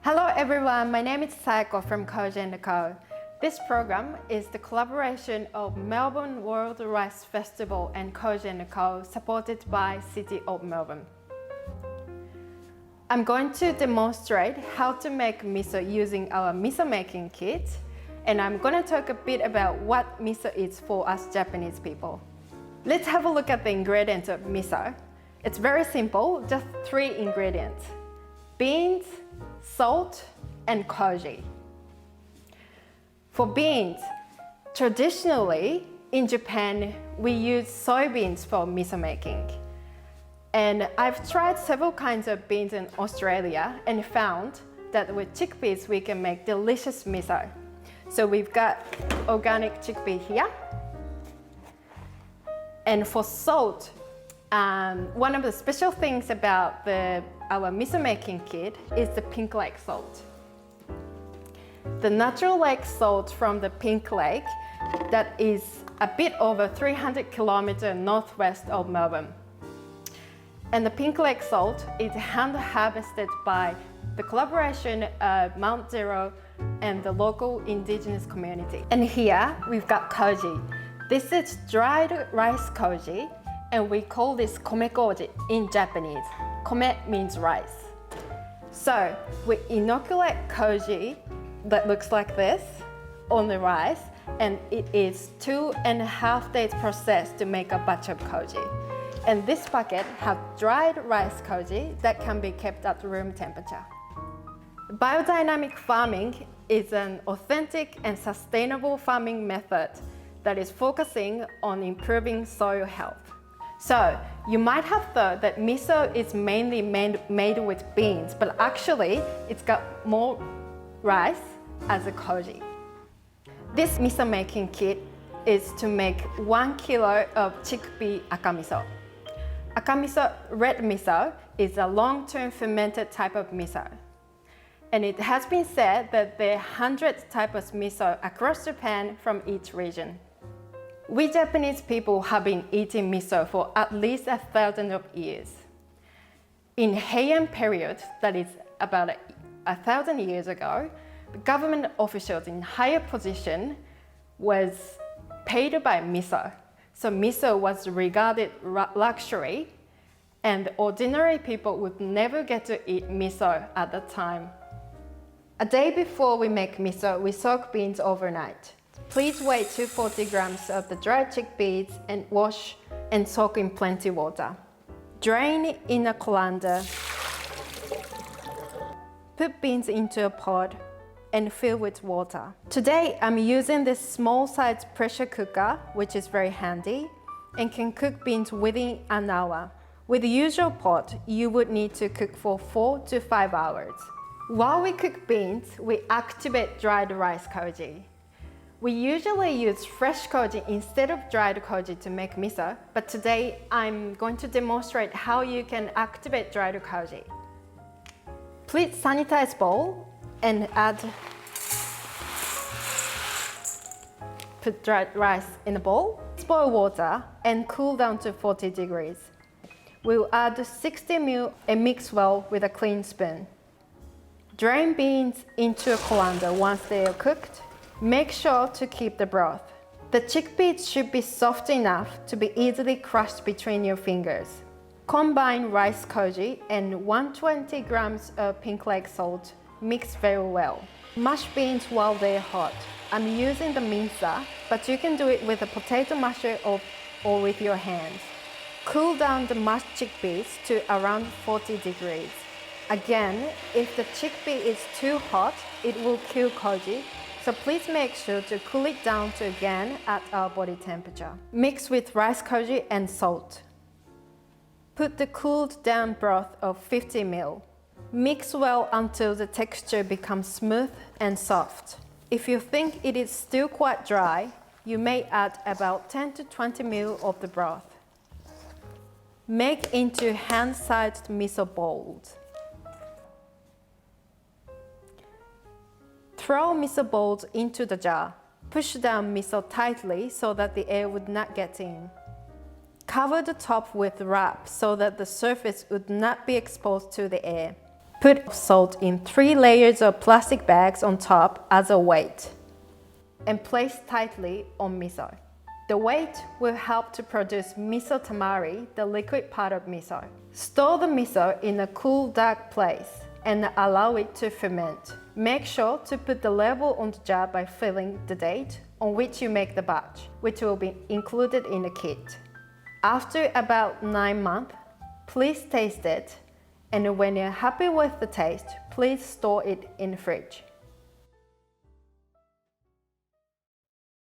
Hello everyone, my name is Sayako from Koji & Co. This program is the collaboration of Melbourne World Rice Festival and Koji & Co. supported by City of Melbourne. I'm going to demonstrate how to make miso using our miso making kit, and I'm going to talk a bit about what miso is for us Japanese people. Let's have a look at the ingredients of miso. It's very simple, just 3 ingredients: beans, salt, and koji. For beans, traditionally in Japan, we use soybeans for miso making. And I've tried several kinds of beans in Australia and found that with chickpeas we can make delicious miso. So we've got organic chickpea here. And for salt, one of the special things about our miso making kit is the pink lake salt. The natural lake salt from the Pink Lake that is a bit over 300 kilometers northwest of Melbourne. And the Pink Lake salt is hand harvested by the collaboration of Mount Zero and the local indigenous community. And here we've got koji. This is dried rice koji, and we call this kome koji in Japanese. Kome means rice. So we inoculate koji that looks like this on the rice, and it is 2.5 days process to make a batch of koji. And this bucket has dried rice koji that can be kept at room temperature. Biodynamic farming is an authentic and sustainable farming method that is focusing on improving soil health. So you might have thought that miso is mainly made with beans, but actually it's got more rice as a koji. This miso making kit is to make 1 kilo of chickpea akamiso. Akamiso red miso is a long-term fermented type of miso. And it has been said that there are hundreds of types of miso across Japan from each region. We Japanese people have been eating miso for at least 1,000 years. In Heian period, that is about 1,000 years ago, the government officials in higher position was paid by miso. So miso was regarded luxury, and ordinary people would never get to eat miso at that time. A day before we make miso, we soak beans overnight. Please weigh 240 grams of the dried chickpeas and wash and soak in plenty water. Drain in a colander. Put beans into a pot and fill with water. Today, I'm using this small-sized pressure cooker, which is very handy, and can cook beans within an hour. With the usual pot, you would need to cook for 4 to 5 hours. While we cook beans, we activate dried rice koji. We usually use fresh koji instead of dried koji to make miso, but today I'm going to demonstrate how you can activate dried koji. Please sanitize bowl and put dried rice in the bowl. Boil water and cool down to 40 degrees. We'll add 60 ml and mix well with a clean spoon. Drain beans into a colander once they are cooked. Make sure to keep the broth. The chickpeas should be soft enough to be easily crushed between your fingers. Combine rice koji and 120 grams of pink lake salt. Mix very well. Mash beans while they're hot. I'm using the mincer, but you can do it with a potato masher or with your hands. Cool down the mashed chickpeas to around 40 degrees. Again, if the chickpea is too hot, it will kill koji, so please make sure to cool it down to again at our body temperature. Mix with rice koji and salt. Put the cooled down broth of 50 ml. Mix well until the texture becomes smooth and soft. If you think it is still quite dry, you may add about 10 to 20 ml of the broth. Make into hand-sized miso balls. Throw miso balls into the jar. Push down miso tightly so that the air would not get in. Cover the top with wrap so that the surface would not be exposed to the air. Put salt in 3 layers of plastic bags on top as a weight and place tightly on miso. The weight will help to produce miso tamari, the liquid part of miso. Store the miso in a cool, dark place and allow it to ferment. Make sure to put the label on the jar by filling the date on which you make the batch, which will be included in the kit. After about 9 months, please taste it, and when you're happy with the taste, please store it in the fridge.